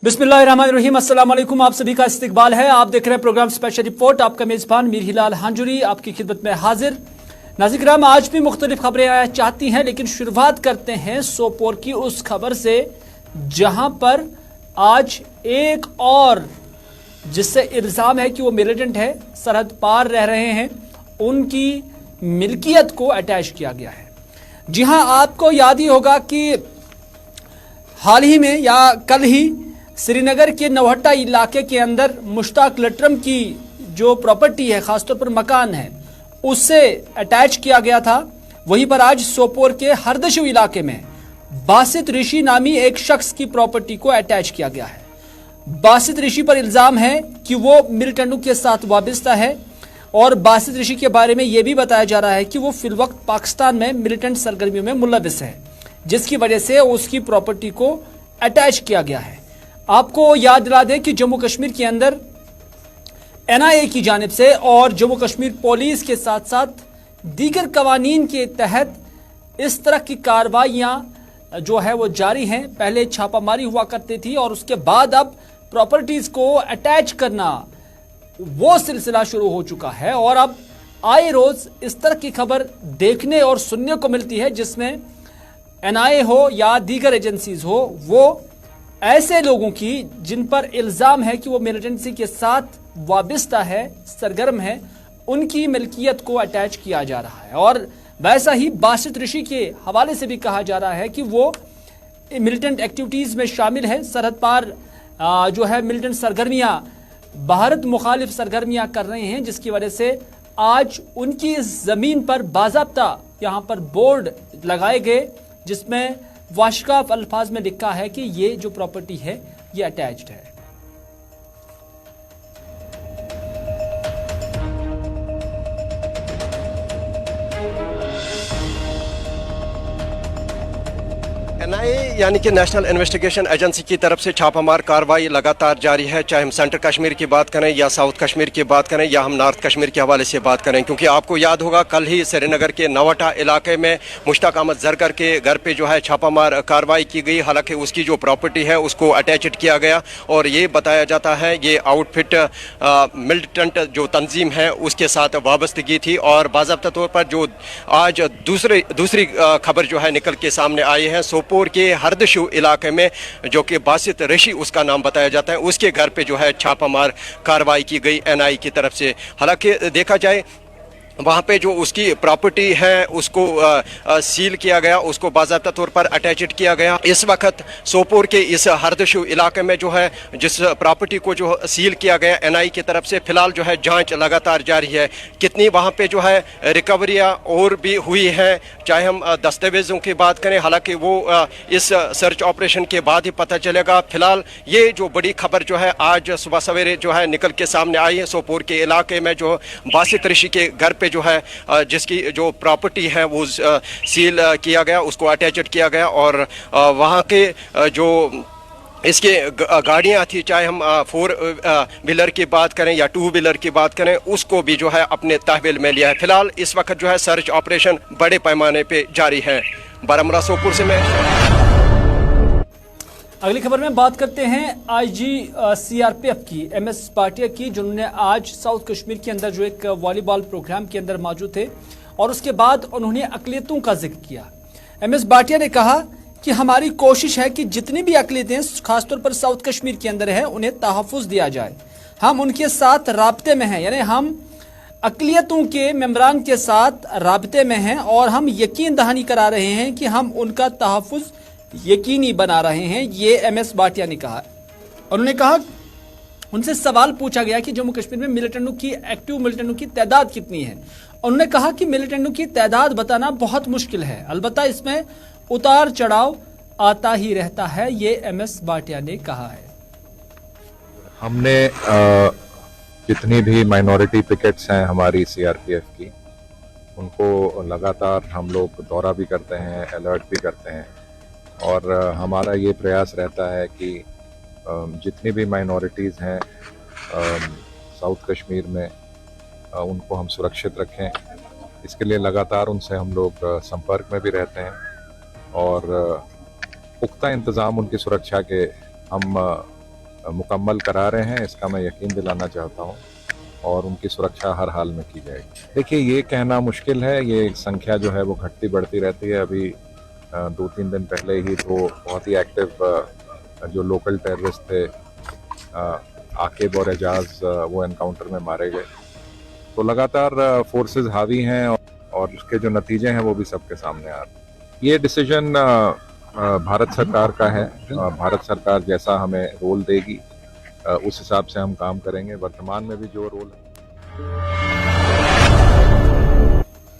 बिस्मिल्लाहिर्रहमानिर्रहीम, अस्सलाम वालेकुम। आप सभी का इस्तकबाल है। आप देख रहे हैं प्रोग्राम स्पेशल रिपोर्ट। आपका मेजबान मीर हिलाल हांजुरी आपकी खिदमत में हाजिर। नाज़रीन, आज भी मुख्तलिफ खबरें आया चाहती हैं, लेकिन शुरुआत करते हैं सोपोर की उस खबर से जहां पर आज एक और जिससे इल्ज़ाम है कि वो मिलिटेंट है, सरहद पार रह रहे हैं, उनकी मिल्कियत को अटैच किया गया है। जी हां, आपको याद ही होगा कि हाल ही में या कल ही श्रीनगर के नौहट्टा इलाके के अंदर मुश्ताक लटरम की जो प्रॉपर्टी है, खासतौर पर मकान है, उससे अटैच किया गया था। वहीं पर आज सोपोर के हरदशु इलाके में बासित ऋषि नामी एक शख्स की प्रॉपर्टी को अटैच किया गया है। बासित ऋषि पर इल्जाम है कि वो मिलिटेंटों के साथ वाबस्ता है और बासित ऋषि के बारे में यह भी बताया जा रहा है कि वो फिलवक्त पाकिस्तान में मिलिटेंट सरगर्मियों में मुलविस है, जिसकी वजह से उसकी प्रॉपर्टी को अटैच किया गया है। आपको याद दिला दें कि जम्मू कश्मीर के अंदर NIA की जानिब से और जम्मू कश्मीर पुलिस के साथ साथ दीगर कवानीन के तहत इस तरह की कार्रवाइयाँ जो है वो जारी हैं। पहले छापामारी हुआ करती थी और उसके बाद अब प्रॉपर्टीज को अटैच करना वो सिलसिला शुरू हो चुका है। और अब आए रोज इस तरह की खबर देखने और सुनने को मिलती है जिसमें NIA हो या दीगर एजेंसीज हो, वो ऐसे लोगों की जिन पर इल्जाम है कि वो मिलिटेंसी के साथ वाबस्ता है, सरगर्म है, उनकी मिल्कियत को अटैच किया जा रहा है। और वैसा ही बासित ऋषि के हवाले से भी कहा जा रहा है कि वो मिलिटेंट एक्टिविटीज में शामिल है, सरहद पार जो है मिलिटेंट सरगर्मियां, भारत मुखालिफ सरगर्मियां कर रहे हैं, जिसकी वजह से आज उनकी जमीन पर बाज़ाब्ता यहाँ पर बोर्ड लगाए गए जिसमें वाशकाफ अल्फाज में लिखा है कि ये जो प्रॉपर्टी है ये अटैच्ड है। NIA यानी कि नेशनल इन्वेस्टिगेशन एजेंसी की तरफ से छापामार कार्रवाई लगातार जारी है, चाहे हम सेंट्रल कश्मीर की बात करें या साउथ कश्मीर की बात करें या हम नॉर्थ कश्मीर के हवाले से बात करें। क्योंकि आपको याद होगा कल ही श्रीनगर के नौहट्टा इलाके में मुश्ताक अहमद जरकर के घर पे जो है छापामार कार्रवाई की गई। हालांकि उसकी जो प्रॉपर्टी है उसको अटैच्ड किया गया और ये बताया जाता है ये आउटफिट मिलिटेंट जो तंजीम है उसके साथ वाबस्तगी थी। और बाज़ाब्ता तौर पर जो आज दूसरी खबर जो है निकल के सामने आई है, सोपोर के हरदशु इलाके में जो कि बासित ऋषि उसका नाम बताया जाता है, उसके घर पे जो है छापामार कार्रवाई की गई NIA की तरफ से। हालांकि देखा जाए वहाँ पे जो उसकी प्रॉपर्टी है उसको सील किया गया, उसको बाज़ाब्ता तौर पर अटैच्ड किया गया। इस वक्त सोपोर के इस हरदशु इलाके में जो है जिस प्रॉपर्टी को जो सील किया गया NIA की तरफ से, फिलहाल जो है जांच लगातार जारी है। कितनी वहाँ पे जो है रिकवरियाँ और भी हुई हैं, चाहे हम दस्तावेज़ों की बात करें, हालांकि वो इस सर्च ऑपरेशन के बाद ही पता चलेगा। फिलहाल ये जो बड़ी खबर जो है आज सुबह सवेरे जो है निकल के सामने आई है, सोपोर के इलाके में जो बासित ऋषि के घर पे जो है जिसकी जो प्रॉपर्टी है वो सील किया गया, उसको अटैच्ड किया गया। और वहाँ के जो इसके गाड़ियाँ थी, चाहे हम 4 व्हीलर की बात करें या 2 व्हीलर की बात करें, उसको भी जो है अपने तहवील में लिया है। फिलहाल इस वक्त जो है सर्च ऑपरेशन बड़े पैमाने पे जारी है। बारामूला सोपोर से मैं। अगली खबर में बात करते हैं IG CRPF की, MS भाटिया की, जिन्होंने आज साउथ कश्मीर के अंदर जो एक वॉलीबॉल प्रोग्राम के अंदर मौजूद थे और उसके बाद उन्होंने अकलियतों का जिक्र किया। MS भाटिया ने कहा कि हमारी कोशिश है कि जितनी भी अकलियतें खासतौर पर साउथ कश्मीर के अंदर हैं उन्हें तहफ़्फ़ुज़ दिया जाए। हम उनके साथ राब्ते में हैं, यानी हम अकलियतों के मेंबरान के साथ राब्ते में हैं और हम यकीन दहानी करा रहे हैं कि हम उनका तहफ़्फ़ुज़ यकीनी बना रहे हैं, ये MS भाटिया ने कहा। उन्होंने कहा, उनसे सवाल पूछा गया कि जम्मू कश्मीर में मिलिटेंटों की, एक्टिव मिलिटेंटों की तादाद कितनी है। उन्होंने कहा कि मिलिटेंटों की तादाद बताना बहुत मुश्किल है, अलबत्ता इसमें उतार चढ़ाव आता ही रहता है, ये MS भाटिया ने कहा है। हमने जितनी भी माइनॉरिटी पिकेट्स हैं हमारी CRPF की, उनको लगातार हम लोग दौरा भी करते हैं, अलर्ट भी करते हैं और हमारा ये प्रयास रहता है कि जितनी भी माइनॉरिटीज़ हैं साउथ कश्मीर में उनको हम सुरक्षित रखें। इसके लिए लगातार उनसे हम लोग संपर्क में भी रहते हैं और पुख्ता इंतज़ाम उनकी सुरक्षा के हम मुकम्मल करा रहे हैं, इसका मैं यकीन दिलाना चाहता हूँ और उनकी सुरक्षा हर हाल में की जाएगी। देखिए, ये कहना मुश्किल है, ये संख्या जो है वो घटती बढ़ती रहती है। अभी 2-3 दिन पहले ही तो बहुत ही एक्टिव जो लोकल टेररिस्ट थे आकिब और एजाज, वो एनकाउंटर में मारे गए। तो लगातार फोर्सेस हावी हैं और उसके जो नतीजे हैं वो भी सबके सामने आ रहे हैं। ये डिसीजन भारत सरकार का है। भारत सरकार जैसा हमें रोल देगी उस हिसाब से हम काम करेंगे। वर्तमान में भी जो रोल है।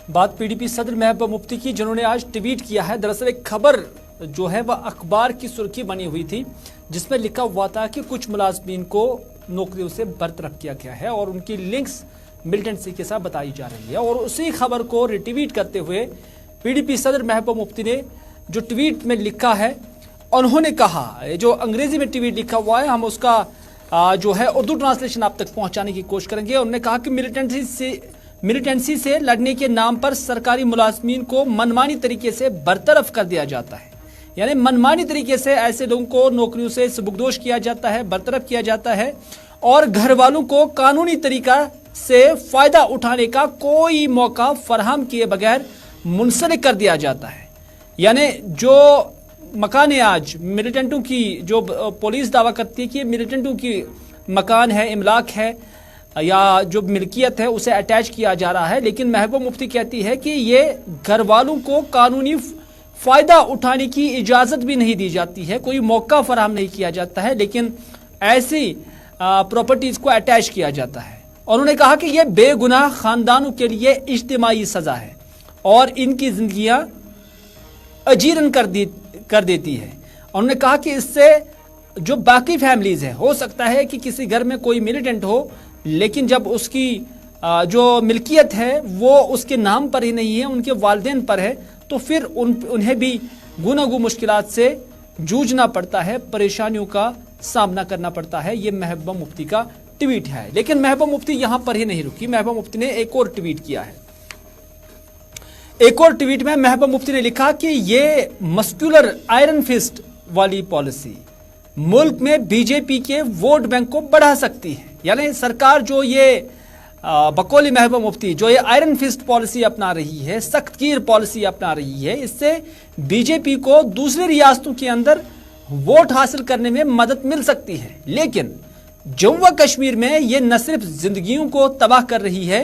बात पीडीपी सदर महबूबा मुफ्ती की, जिन्होंने आज ट्वीट किया है। दरअसल एक खबर जो है वह अखबार की सुर्खी बनी हुई थी, जिसमें लिखा हुआ था कि कुछ मुलाजमीन को नौकरियों से बरतरफ किया गया है और उनकी लिंक्स मिलिटेंसी के साथ बताई जा रही है। और उसी खबर को रिट्वीट करते हुए पीडीपी सदर महबूबा मुफ्ती ने जो ट्वीट में लिखा है, उन्होंने कहा, जो अंग्रेजी में ट्वीट लिखा हुआ है हम उसका जो है उर्दू ट्रांसलेशन आप तक पहुंचाने की कोशिश करेंगे। उन्होंने कहा कि मिलिटेंसी से लड़ने के नाम पर सरकारी मुलाजमीन को मनमानी तरीके से बरतरफ कर दिया जाता है। यानी मनमानी तरीके से ऐसे लोगों को नौकरियों से सुबुकदोश किया जाता है, बरतरफ किया जाता है और घर वालों को कानूनी तरीका से फायदा उठाने का कोई मौका फराहम किए बगैर मुंसलिक कर दिया जाता है। यानी जो मकान आज मिलिटेंटों की, जो पुलिस दावा करती है कि मिलिटेंटों की मकान है, इमलाक है या जो मिल्कियत है, उसे अटैच किया जा रहा है, लेकिन महबूबा मुफ्ती कहती है कि ये घर वालों को कानूनी फायदा उठाने की इजाजत भी नहीं दी जाती है, कोई मौका फराहम नहीं किया जाता है, लेकिन ऐसी प्रॉपर्टीज को अटैच किया जाता है। और उन्होंने कहा कि यह बेगुनाह खानदानों के लिए इज्तिमाई सजा है और इनकी जिंदगियां अजीरन कर देती है। उन्होंने कहा कि इससे जो बाकी फैमिलीज है, हो सकता है कि किसी घर में कोई मिलिटेंट हो, लेकिन जब उसकी जो मिल्कियत है वो उसके नाम पर ही नहीं है, उनके वालिदैन पर है, तो फिर उन्हें भी गुनागू मुश्किलात से जूझना पड़ता है, परेशानियों का सामना करना पड़ता है। ये महबूबा मुफ्ती का ट्वीट है। लेकिन महबूबा मुफ्ती यहां पर ही नहीं रुकी। महबूबा मुफ्ती ने एक और ट्वीट किया है। एक और ट्वीट में महबूबा मुफ्ती ने लिखा कि ये मस्कुलर आयरन फिस्ट वाली पॉलिसी मुल्क में बीजेपी के वोट बैंक को बढ़ा सकती है। यानी सरकार जो ये बकौली महबूबा मुफ्ती जो ये आयरन फिस्ट पॉलिसी अपना रही है, सख्तगीर पॉलिसी अपना रही है, इससे बीजेपी को दूसरी रियासतों के अंदर वोट हासिल करने में मदद मिल सकती है। लेकिन जम्मू कश्मीर में ये न सिर्फ जिंदगियों को तबाह कर रही है,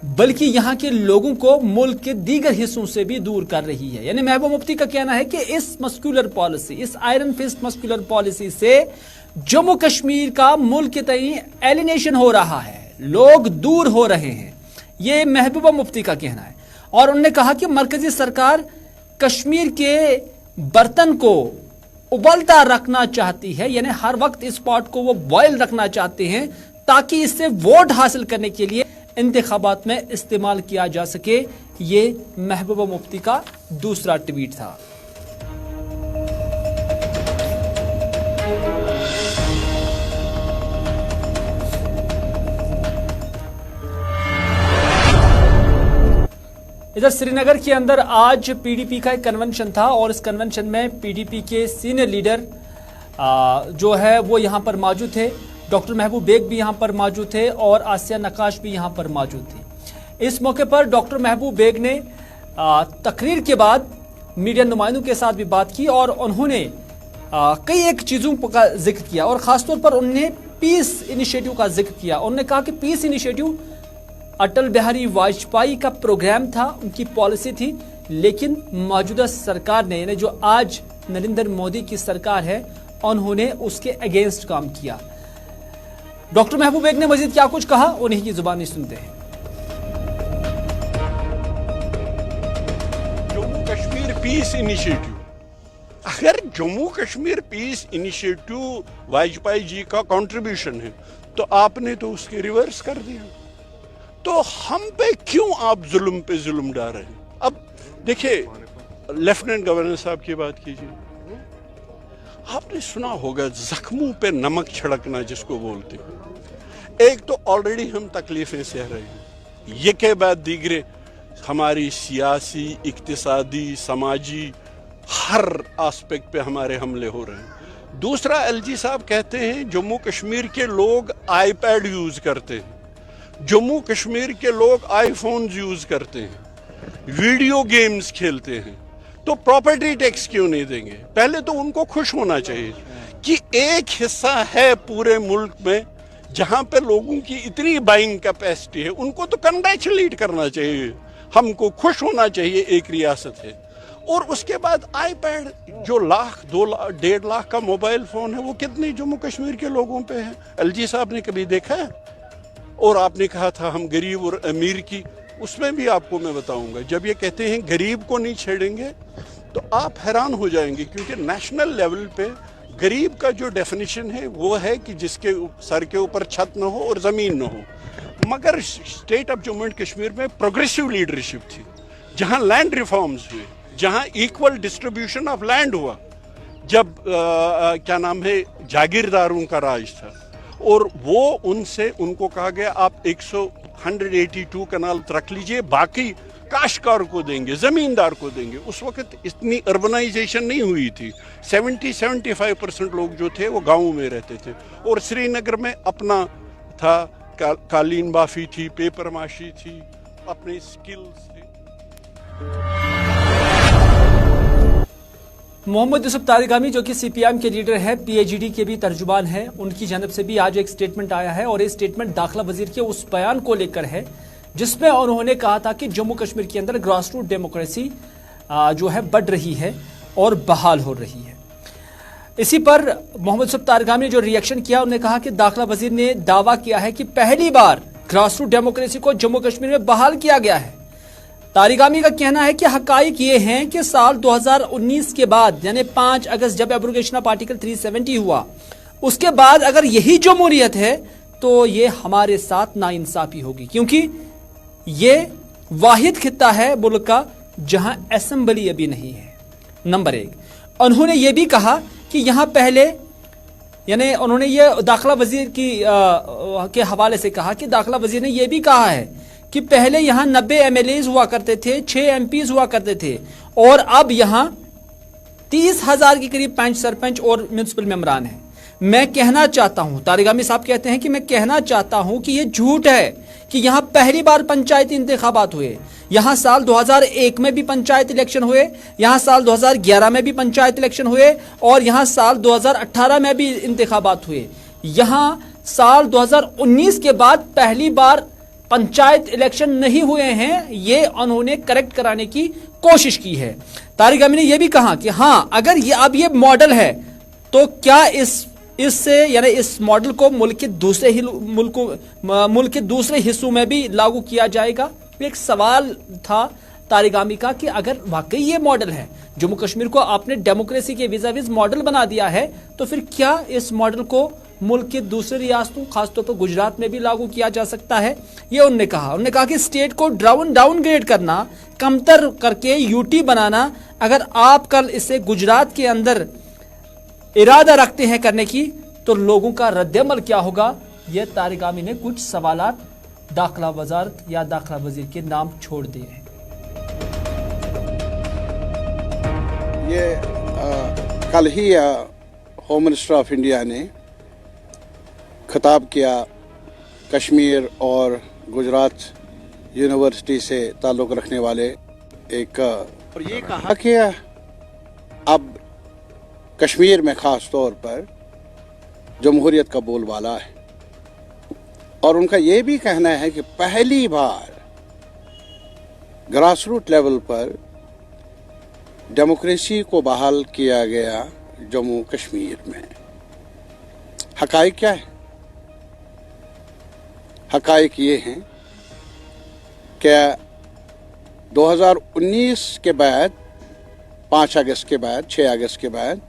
बल्कि यहाँ के लोगों को मुल्क के दीगर हिस्सों से भी दूर कर रही है। यानी महबूबा मुफ्ती का कहना है कि इस मस्कुलर पॉलिसी, इस आयरन फिस्ट मस्कुलर पॉलिसी से जम्मू कश्मीर का मुल्क के तई एलिनेशन हो रहा है, लोग दूर हो रहे हैं। ये महबूबा मुफ्ती का कहना है। और उन्होंने कहा कि मरकजी सरकार कश्मीर के बर्तन को उबलता रखना चाहती है, यानी हर वक्त इस पॉट को वो बॉयल रखना चाहते हैं ताकि इससे वोट हासिल करने के लिए इंतखाबात में इस्तेमाल किया जा सके। ये महबूबा मुफ्ती का दूसरा ट्वीट था। इधर श्रीनगर के अंदर आज पीडीपी का एक कन्वेंशन था और इस कन्वेंशन में पीडीपी के सीनियर लीडर जो है वो यहां पर मौजूद थे। डॉक्टर महबूब बेग भी यहां पर मौजूद थे और आसिया नक्काश भी यहां पर मौजूद थी। इस मौके पर डॉक्टर महबूब बेग ने तकरीर के बाद मीडिया नुमाइंदों के साथ भी बात की और उन्होंने कई एक चीज़ों का जिक्र किया और ख़ासतौर पर उन्होंने पीस इनिशिएटिव का जिक्र किया। उन्होंने कहा कि पीस इनिशिएटिव अटल बिहारी वाजपेयी का प्रोग्राम था, उनकी पॉलिसी थी, लेकिन मौजूदा सरकार ने, यानी जो आज नरेंद्र मोदी की सरकार है, उन्होंने उसके अगेंस्ट काम किया। डॉक्टर महबूब बेग ने मजीद क्या कुछ कहा, उन्हीं की जुबानी सुनते हैं। जम्मू कश्मीर पीस इनिशिएटिव, अगर जम्मू कश्मीर पीस इनिशिएटिव वाजपेयी जी का कंट्रीब्यूशन है तो आपने तो उसके रिवर्स कर दिया। तो हम पे क्यों आप जुल्म पे जुल्म डाल रहे हैं? अब देखिए, लेफ्टिनेंट गवर्नर साहब की बात कीजिए। आपने सुना होगा जख्मों पे नमक छिड़कना जिसको बोलते हैं। एक तो ऑलरेडी हम तकलीफें सह रहे हैं, ये के बाद दीगरे हमारी सियासी, इक्तिसादी, समाजी हर एस्पेक्ट पे हमारे हमले हो रहे हैं। दूसरा, एलजी साहब कहते हैं जम्मू कश्मीर के लोग आईपैड यूज करते हैं, जम्मू कश्मीर के लोग आईफोन्स यूज करते हैं, वीडियो गेम्स खेलते हैं, तो प्रॉपर्टी टैक्स क्यों नहीं देंगे? पहले तो उनको खुश होना चाहिए कि एक हिस्सा है पूरे मुल्क में जहां पे लोगों की इतनी बाइंग कैपेसिटी है, उनको तो कंग्रेचुलेट करना चाहिए, हमको खुश होना चाहिए एक रियासत है। और उसके बाद आईपैड जो लाख 2 लाख 1.5 लाख का मोबाइल फोन है, वो कितने जम्मू कश्मीर के लोगों पे है? एलजी साहब ने कभी देखा है? और आपने कहा था हम गरीब और अमीर की, उसमें भी आपको मैं बताऊंगा, जब ये कहते हैं गरीब को नहीं छेड़ेंगे तो आप हैरान हो जाएंगे, क्योंकि नेशनल लेवल पे गरीब का जो डेफिनेशन है वो है कि जिसके सर के ऊपर छत न हो और ज़मीन न हो। मगर state of Jammu and Kashmir में प्रोग्रेसिव लीडरशिप थी, जहां लैंड रिफॉर्म्स हुए, जहां इक्वल डिस्ट्रीब्यूशन ऑफ लैंड हुआ, जब क्या नाम है जागीरदारों का राज था, और वो उनको कहा गया आप 182 कनाल रख लीजिए, बाकी काश्तकार को देंगे, जमींदार को देंगे। उस वक्त इतनी अर्बनाइजेशन नहीं हुई थी, 70-75% लोग जो थे वो गाँव में रहते थे, और श्रीनगर में अपना था, कालीन बाफी थी, पेपर माशी थी, अपने स्किल्स थे। मोहम्मद यूसुफ तारिगामी जो कि सीपीएम के लीडर है, पीएचडी के भी तर्जुमान है, उनकी जानब से भी आज एक स्टेटमेंट आया है, और ये स्टेटमेंट दाखिला वजीर के उस बयान को लेकर है जिसमें उन्होंने कहा था कि जम्मू कश्मीर के अंदर ग्रास रूट डेमोक्रेसी जो है बढ़ रही है और बहाल हो रही है। इसी पर मोहम्मद यूसुफ तारिगामी ने जो रिएक्शन किया, उन्होंने कहा कि दाखिला वजीर ने दावा किया है कि पहली बार ग्रास रूट डेमोक्रेसी को जम्मू कश्मीर में बहाल किया गया है। तारिगामी का कहना है कि हकाइक ये हैं कि साल 2019 के बाद, यानी 5 अगस्त जब एब्रोगेशन ऑफ आर्टिकल 370 हुआ, उसके बाद अगर यही जमहूरियत है तो ये हमारे साथ नाइंसाफी होगी, क्योंकि ये वाहिद खित्ता है मुल्क का जहां असेंबली अभी नहीं है। नंबर 1, उन्होंने ये भी कहा कि यहां पहले, यानी उन्होंने ये दाखिला वजीर के हवाले से कहा कि दाखिला वजीर ने यह भी कहा है कि पहले यहां 90 MLAs हुआ करते थे, 6 MPs हुआ करते थे, और अब यहां 30,000 के करीब पंच, सरपंच और म्यूनिसिपल मेंबरान हैं। मैं कहना चाहता हूं, तारिगामी साहब कहते हैं कि मैं कहना चाहता हूं कि यह झूठ है कि यहां पहली बार पंचायती इंतखाबात हुए। यहां साल 2001 में भी पंचायत इलेक्शन हुए, यहां साल 2011 में भी पंचायत इलेक्शन हुए, और यहां साल 2018 में भी इंतखाबात हुए। यहां साल 2019 के बाद पहली बार पंचायत इलेक्शन नहीं हुए हैं, ये उन्होंने करेक्ट कराने की कोशिश की है। तारिगामी ने यह भी कहा कि हां, अगर ये अब ये मॉडल है तो क्या इससे, यानी इस मॉडल को मुल्क के दूसरे हिस्सों में भी लागू किया जाएगा। एक सवाल था तारिगामी का कि अगर वाकई ये मॉडल है, जम्मू कश्मीर को आपने डेमोक्रेसी के विज़ा-विज़ मॉडल बना दिया है, तो फिर क्या इस मॉडल को मुल्क के दूसरे रियासतों, खासतौर पर गुजरात में भी लागू किया जा सकता है? ये उन्होंने कहा कि स्टेट को डाउनग्रेड करना, कमतर करके यूटी बनाना, अगर आप कल इसे गुजरात के अंदर इरादा रखते हैं करने की, तो लोगों का रद्द-ए-अमल क्या होगा? यह तारिगामी ने कुछ सवालात दाखिला वजारत या दाखिला वजीर के नाम छोड़ दिए हैं। ये कल ही होम मिनिस्टर ऑफ इंडिया ने खिताब किया कश्मीर और गुजरात यूनिवर्सिटी से ताल्लुक़ रखने वाले एक, और ये कहा कि अब कश्मीर में ख़ास तौर पर जमहूरियत का बोलबाला है, और उनका ये भी कहना है कि पहली बार ग्रास रूट लेवल पर डेमोक्रेसी को बहाल किया गया जम्मू कश्मीर में। हकाइक क्या है? हकाइक ये हैं कि 2019 के बाद, 5 अगस्त के बाद, 6 अगस्त के बाद,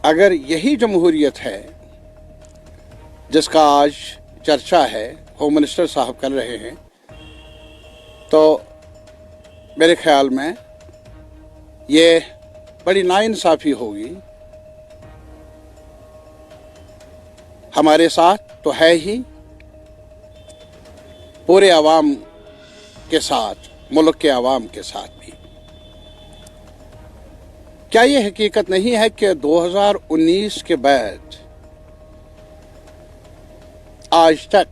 अगर यही जमहूरियत है जिसका आज चर्चा है, होम मिनिस्टर साहब कर रहे हैं, तो मेरे ख्याल में ये बड़ी नाइंसाफ़ी होगी। हमारे साथ तो है ही, पूरे अवाम के साथ, मुल्क के अवाम के साथ भी। क्या ये हकीकत नहीं है कि 2019 के बाद आज तक,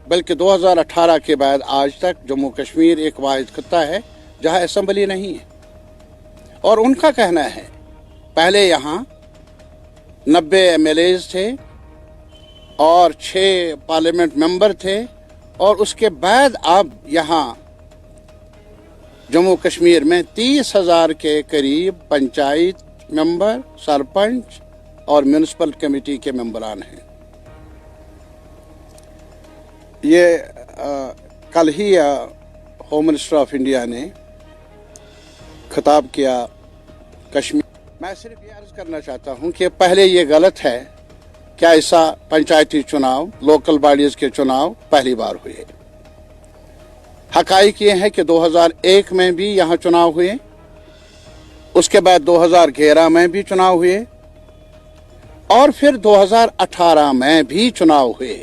बल्कि 2018 के बाद आज तक जम्मू कश्मीर एक वाहिद खित्ता है जहां असेंबली नहीं है। और उनका कहना है पहले यहाँ 90 MLAs थे और 6 पार्लियामेंट मेंबर थे, और उसके बाद अब यहाँ जम्मू कश्मीर में 30,000 के करीब पंचायत मेंबर, सरपंच और म्यूनिसिपल कमेटी के मेंबरान हैं। ये कल ही होम मिनिस्टर ऑफ इंडिया ने खिताब किया कश्मीर। मैं सिर्फ ये अर्ज करना चाहता हूं कि पहले ये गलत है क्या ऐसा पंचायती चुनाव, लोकल बॉडीज के चुनाव पहली बार हुए। हकाइक ये है कि 2001 में भी यहाँ चुनाव हुए, उसके बाद 2011 में भी चुनाव हुए और फिर 2018 में भी चुनाव हुए।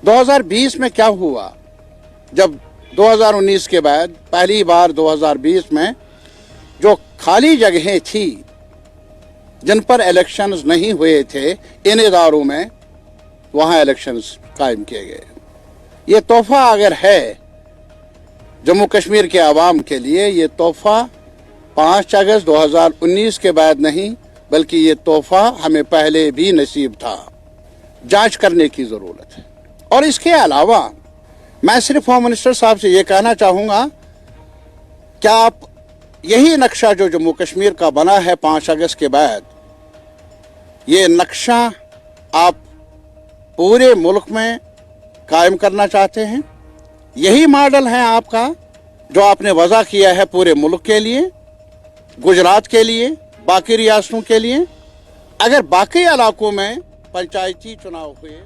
2020 में क्या हुआ? जब 2019 के बाद पहली बार 2020 में जो खाली जगहें थी जिन पर इलेक्शंस नहीं हुए थे इन इदारों में, वहां इलेक्शंस कायम किए गए। ये तोहफा अगर है जम्मू कश्मीर के आवाम के लिए, ये तोहफा 5 अगस्त 2019 के बाद नहीं, बल्कि ये तोहफा हमें पहले भी नसीब था। जांच करने की जरूरत है। और इसके अलावा मैं सिर्फ होम मिनिस्टर साहब से ये कहना चाहूंगा, क्या आप यही नक्शा जो जम्मू कश्मीर का बना है 5 अगस्त के बाद, ये नक्शा आप पूरे मुल्क में कायम करना चाहते हैं? यही मॉडल है आपका जो आपने वज़ा किया है पूरे मुल्क के लिए, गुजरात के लिए, बाकी रियासतों के लिए? अगर बाकी इलाकों में पंचायती चुनाव हुए।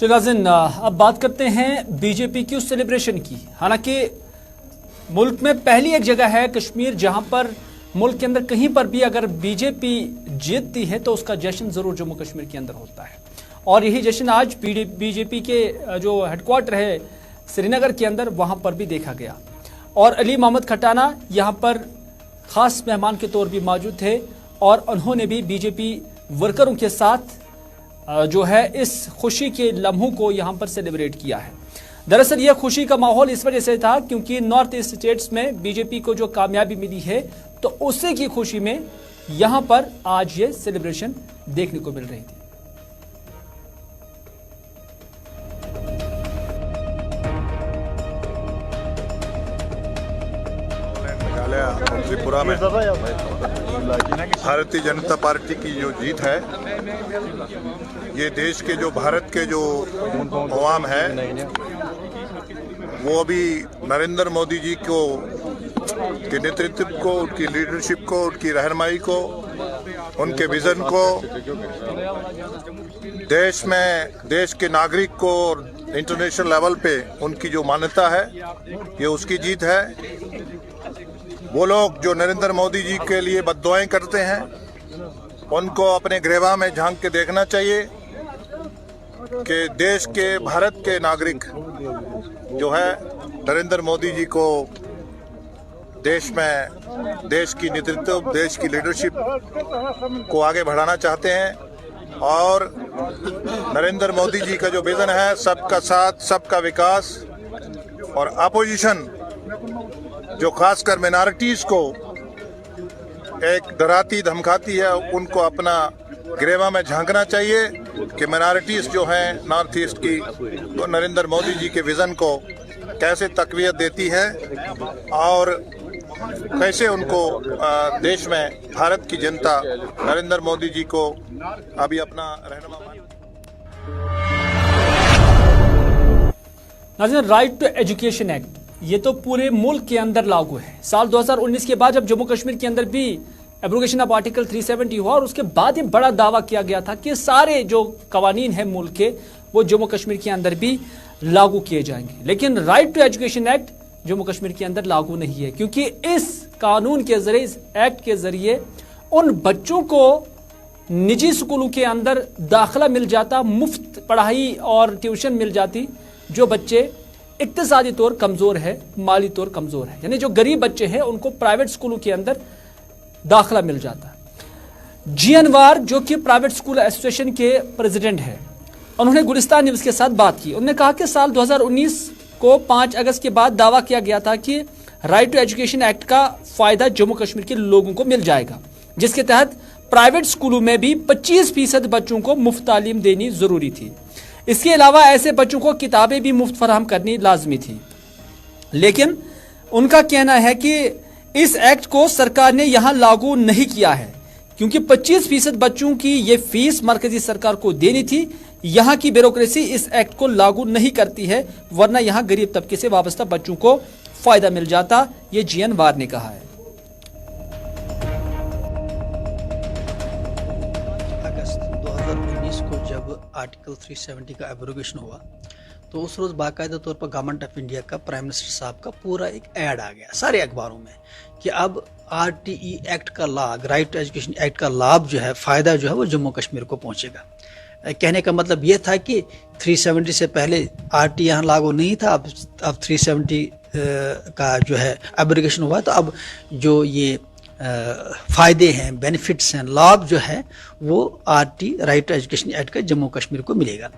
नाज़रीन, अब बात करते हैं बीजेपी की उस सेलिब्रेशन की। हालांकि मुल्क में पहली एक जगह है कश्मीर जहां पर मुल्क के अंदर कहीं पर भी अगर बीजेपी जीतती है तो उसका जश्न जरूर जम्मू कश्मीर के अंदर होता है। और यही जश्न आज बीजेपी के जो हेडक्वार्टर है श्रीनगर के अंदर, वहां पर भी देखा गया। और अली मोहम्मद खटाना यहां पर खास मेहमान के तौर पर मौजूद थे और उन्होंने भी बीजेपी वर्करों के साथ जो है इस खुशी के लम्हों को यहां पर सेलिब्रेट किया है। दरअसल यह खुशी का माहौल इस वजह से था क्योंकि नॉर्थ ईस्ट स्टेट्स में बीजेपी को जो कामयाबी मिली है तो उसी की खुशी में यहां पर आज ये सेलिब्रेशन देखने को मिल रही थी। त्रिपुरा में भारतीय जनता पार्टी की जो जीत है, ये देश के जो भारत के जो अवाम है वो अभी नरेंद्र मोदी जी को के नेतृत्व को, उनकी लीडरशिप को, उनकी रहनुमाई को, उनके विजन को देश में, देश के नागरिक को इंटरनेशनल लेवल पे उनकी जो मान्यता है, ये उसकी जीत है। वो लोग जो नरेंद्र मोदी जी के लिए बद्दुआएं करते हैं, उनको अपने ग्रेवा में झांक के देखना चाहिए कि देश के, भारत के नागरिक जो है नरेंद्र मोदी जी को देश में, देश की नेतृत्व, देश की लीडरशिप को आगे बढ़ाना चाहते हैं। और नरेंद्र मोदी जी का जो विजन है सबका साथ, सबका विकास, और अपोजिशन जो खासकर मिनॉरिटीज को एक डराती धमकाती है, उनको अपना ग्रेवा में झांकना चाहिए कि मिनॉरिटीज जो हैं नॉर्थ ईस्ट की, तो नरेंद्र मोदी जी के विजन को कैसे तकवीत देती है और कैसे उनको देश में भारत की जनता नरेंद्र मोदी जी को अभी अपना रहनुमा मान। नाज़रीन, राइट टू एजुकेशन एक्ट ये तो पूरे मुल्क के अंदर लागू है। साल 2019 के बाद जब जम्मू कश्मीर के अंदर भी एब्रोगेशन ऑफ आर्टिकल 370 हुआ और उसके बाद ये बड़ा दावा किया गया था कि सारे जो कवानीन हैं मुल्क के वो जम्मू कश्मीर के अंदर भी लागू किए जाएंगे। लेकिन right to education act Jammu Kashmir के अंदर लागू नहीं है क्योंकि इस कानून के जरिए, इस एक्ट के जरिए उन बच्चों को निजी स्कूलों के अंदर दाखिला मिल जाता, मुफ्त पढ़ाई और ट्यूशन मिल जाती जो बच्चे इक्तिसादी तौर कमज़ोर है, माली तौर कमज़ोर है, यानी जो गरीब बच्चे हैं उनको प्राइवेट स्कूलों के अंदर दाखिला मिल जाता है। जी अनवार जो कि प्राइवेट स्कूल एसोसिएशन के प्रेसिडेंट हैं, उन्होंने गुलिस्तान न्यूज़ के साथ बात की। उन्होंने कहा कि साल 2019 को 5 अगस्त के बाद दावा किया गया था कि राइट टू एजुकेशन एक्ट का फ़ायदा जम्मू कश्मीर के लोगों को मिल जाएगा, जिसके तहत प्राइवेट स्कूलों में भी 25% बच्चों को मुफ्त तालीम देनी ज़रूरी थी। इसके अलावा ऐसे बच्चों को किताबें भी मुफ्त फराहम करनी लाजमी थी। लेकिन उनका कहना है कि इस एक्ट को सरकार ने यहाँ लागू नहीं किया है, क्योंकि 25% बच्चों की ये फीस मरकजी सरकार को देनी थी। यहाँ की ब्यूरोक्रेसी इस एक्ट को लागू नहीं करती है, वरना यहाँ गरीब तबके से वाबस्ता बच्चों को फायदा मिल जाता, ये जी अनवार ने कहा है। अगस्त 2019 को जब आर्टिकल 370 का एब्रोगेशन हुआ तो उस रोज़ बाकायदा तौर पर गवर्नमेंट ऑफ इंडिया का प्राइम मिनिस्टर साहब का पूरा एक ऐड आ गया सारे अखबारों में कि अब आरटीई एक्ट का लाभ, राइट टू एजुकेशन एक्ट का लाभ जो है, फ़ायदा जो है वो जम्मू कश्मीर को पहुंचेगा। कहने का मतलब ये था कि 370 से पहले आरटी यहाँ लागू नहीं था, अब 370 का जो है एब्रोगेशन हुआ, तो अब जो ये फ़ायदे हैं, बेनिफिट्स हैं, लाभ जो है वो RT right to education act का जम्मू कश्मीर को मिलेगा।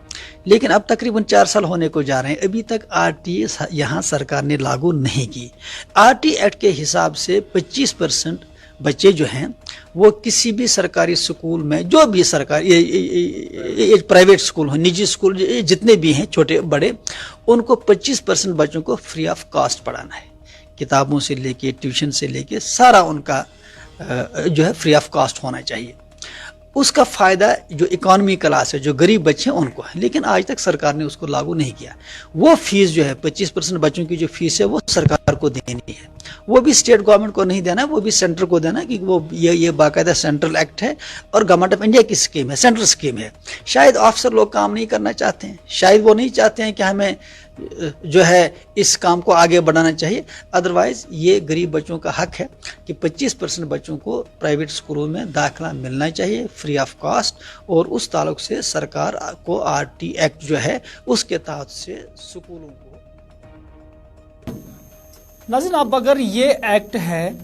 लेकिन अब तकरीबन 4 साल होने को जा रहे हैं, अभी तक आरटी यहाँ सरकार ने लागू नहीं की। आरटी एक्ट के हिसाब से 25% बच्चे जो हैं वो किसी भी सरकारी स्कूल में, जो भी सरकारी ये प्राइवेट स्कूल हो, निजी स्कूल जितने भी हैं छोटे बड़े, उनको 25% बच्चों को फ्री ऑफ कॉस्ट पढ़ाना है। किताबों से लेके ट्यूशन से लेके सारा उनका जो है फ्री ऑफ कॉस्ट होना चाहिए। उसका फ़ायदा जो इकॉनमी क्लास है, जो गरीब बच्चे हैं उनको है, लेकिन आज तक सरकार ने उसको लागू नहीं किया। वो फीस जो है 25% बच्चों की जो फीस है वो सरकार को देनी है, वो भी स्टेट गवर्नमेंट को नहीं देना, वो भी सेंटर को देना, कि वो ये बाकायदा सेंट्रल एक्ट है और गवर्नमेंट ऑफ इंडिया की स्कीम है, सेंट्रल स्कीम है। शायद ऑफिसर लोग काम नहीं करना चाहते हैं, शायद वो नहीं चाहते हैं कि हमें जो है इस काम को आगे बढ़ाना चाहिए। अदरवाइज ये गरीब बच्चों का हक है कि 25% बच्चों को प्राइवेट स्कूलों में दाखिला मिलना चाहिए फ्री ऑफ कॉस्ट, और उस ताल्लुक से सरकार को आरटी एक्ट जो है उसके तहत से स्कूलों को। नाज़रीन, अब अगर ये एक्ट है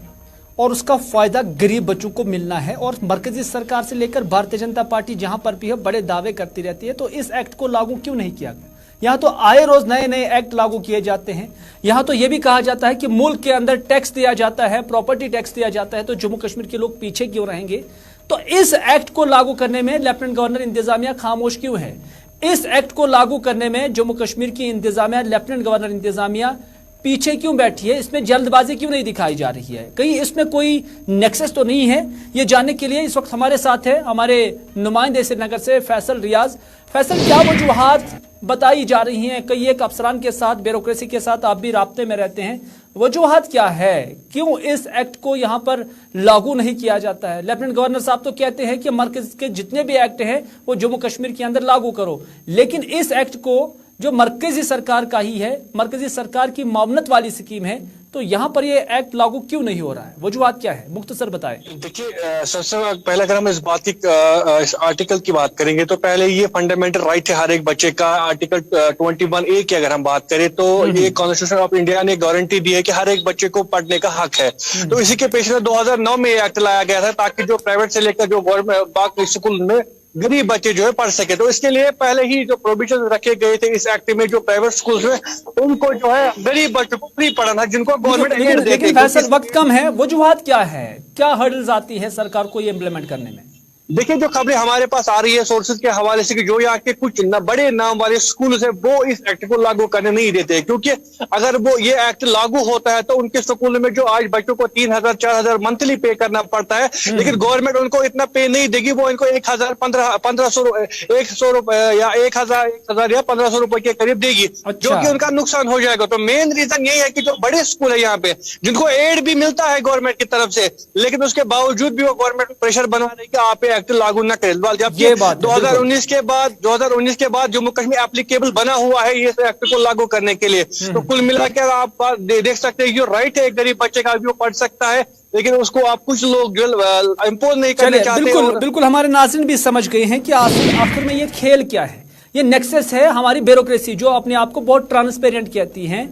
और उसका फ़ायदा गरीब बच्चों को मिलना है, और मरकजी सरकार से लेकर भारतीय जनता पार्टी जहां पर भी है बड़े दावे करती रहती है, तो इस एक्ट को लागू क्यों नहीं किया गया? यहाँ तो आए रोज नए नए एक्ट लागू किए जाते हैं। यहाँ तो यह भी कहा जाता है कि मुल्क के अंदर टैक्स दिया जाता है, प्रॉपर्टी टैक्स दिया जाता है, तो जम्मू कश्मीर के लोग पीछे क्यों रहेंगे? तो इस एक्ट को लागू करने में लेफ्टिनेंट गवर्नर इंतजामिया खामोश क्यों है? इस एक्ट को लागू करने में जम्मू कश्मीर की इंतजामिया, लेफ्टिनेंट गवर्नर इंतजामिया पीछे क्यों बैठी है? इसमें जल्दबाजी क्यों नहीं दिखाई जा रही है? कहीं इसमें कोई नेक्सस तो नहीं है? ये जानने के लिए इस वक्त हमारे साथ है हमारे नुमाइंदे श्रीनगर से फैसल रियाज। फैसल, क्या वजूहात बताई जा रही हैं? कई एक अफसरान के साथ, ब्यूरोक्रेसी के साथ आप भी राब्ते में रहते हैं, वजूहात क्या है? क्यों इस एक्ट को यहाँ पर लागू नहीं किया जाता है? लेफ्टिनेंट गवर्नर साहब तो कहते हैं कि मरकज के जितने भी एक्ट हैं वो जम्मू कश्मीर के अंदर लागू करो, लेकिन इस एक्ट को जो मरकजी सरकार का ही है, मरकजी सरकार की मामनत वाली स्कीम है, तो यहाँ पर ये एक्ट लागू क्यों नहीं हो रहा है? वजूहात क्या है, मुख्तसर बताएं। देखिए, सबसे पहले अगर हम इस बात की इस आर्टिकल की बात करेंगे तो पहले ये फंडामेंटल राइट है हर एक बच्चे का। आर्टिकल 21A की अगर हम बात करें तो ये कॉन्स्टिट्यूशन ऑफ इंडिया ने गारंटी दी है कि हर एक बच्चे को पढ़ने का हक है। तो इसी के पेश 2009 में ये एक्ट लाया गया था ताकि जो प्राइवेट से लेकर जो गवर्नमेंट बाकी स्कूल में गरीब बच्चे जो है पढ़ सके। तो इसके लिए पहले ही जो प्रोविजन रखे गए थे इस एक्ट में, जो प्राइवेट स्कूल में उनको जो है गरीब बच्चों को फ्री पढ़ाना, जिनको गवर्नमेंट एड देती है। फैसल, वक्त कम है, वजूहात क्या है, क्या हर्डल्स आती है सरकार को ये इम्प्लीमेंट करने में? देखिए, जो खबरें हमारे पास आ रही है सोर्सेज के हवाले से कि जो यहाँ के कुछ बड़े नाम वाले स्कूल है वो इस एक्ट को लागू करने नहीं देते, क्योंकि अगर वो ये एक्ट लागू होता है तो उनके स्कूल में जो आज बच्चों को 3,000-4,000 मंथली पे करना पड़ता है, लेकिन गवर्नमेंट उनको इतना पे नहीं देगी। वो इनको 1,100 रुपए या 1,000 या 1,500 रुपए के करीब देगी, जो कि उनका नुकसान हो जाएगा। तो मेन रीजन यही है कि जो बड़े स्कूल है यहाँ पे, जिनको एड भी मिलता है गवर्नमेंट की तरफ से, लेकिन उसके बावजूद भी वो गवर्नमेंट प्रेशर बना रही है कि आप एक्ट लागू न करें। जबकि 2019 के बाद जम्मू कश्मीर एप्लीकेबल बना हुआ है इस एक्ट को लागू करने के लिए। तो कुल मिलाकर आप देख सकते हैं, जो राइट है एक गरीब बच्चे का भी वो पढ़ सकता है, लेकिन उसको आप कुछ लोग जो इम्पोज नहीं करने चाहते। बिल्कुल हमारे नाज़रीन भी समझ गए हैं कि आखिर में ये खेल क्या है। ये नेक्सस है हमारी ब्यूरोक्रेसी, जो अपने आप को बहुत ट्रांसपेरेंट कहती है।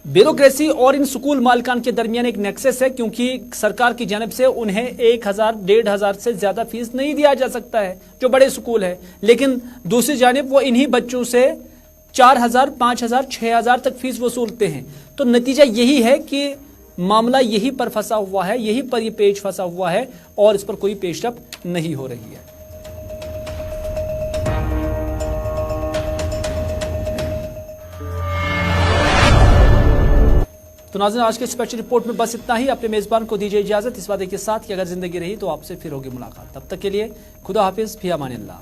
ब्यूरोक्रेसी और इन स्कूल मालिकान के दरमियान एक नेक्सस है, क्योंकि सरकार की जानब से उन्हें 1,000-1,500 से ज्यादा फीस नहीं दिया जा सकता है, जो बड़े स्कूल है, लेकिन दूसरी जानब वो इन्हीं बच्चों से 4,000, 5,000, 6,000 तक फीस वसूलते हैं। तो नतीजा यही है कि मामला यही पर फंसा हुआ है, यही पर ये पेच फंसा हुआ है और इस पर कोई पेशरफ नहीं हो रही है। तो नाज़रीन, आज के स्पेशल रिपोर्ट में बस इतना ही। अपने मेजबान को दीजिए इजाजत इस वादे के साथ कि अगर जिंदगी रही तो आपसे फिर होगी मुलाकात। तब तक के लिए खुदा हाफिज, फी अमान अल्लाह।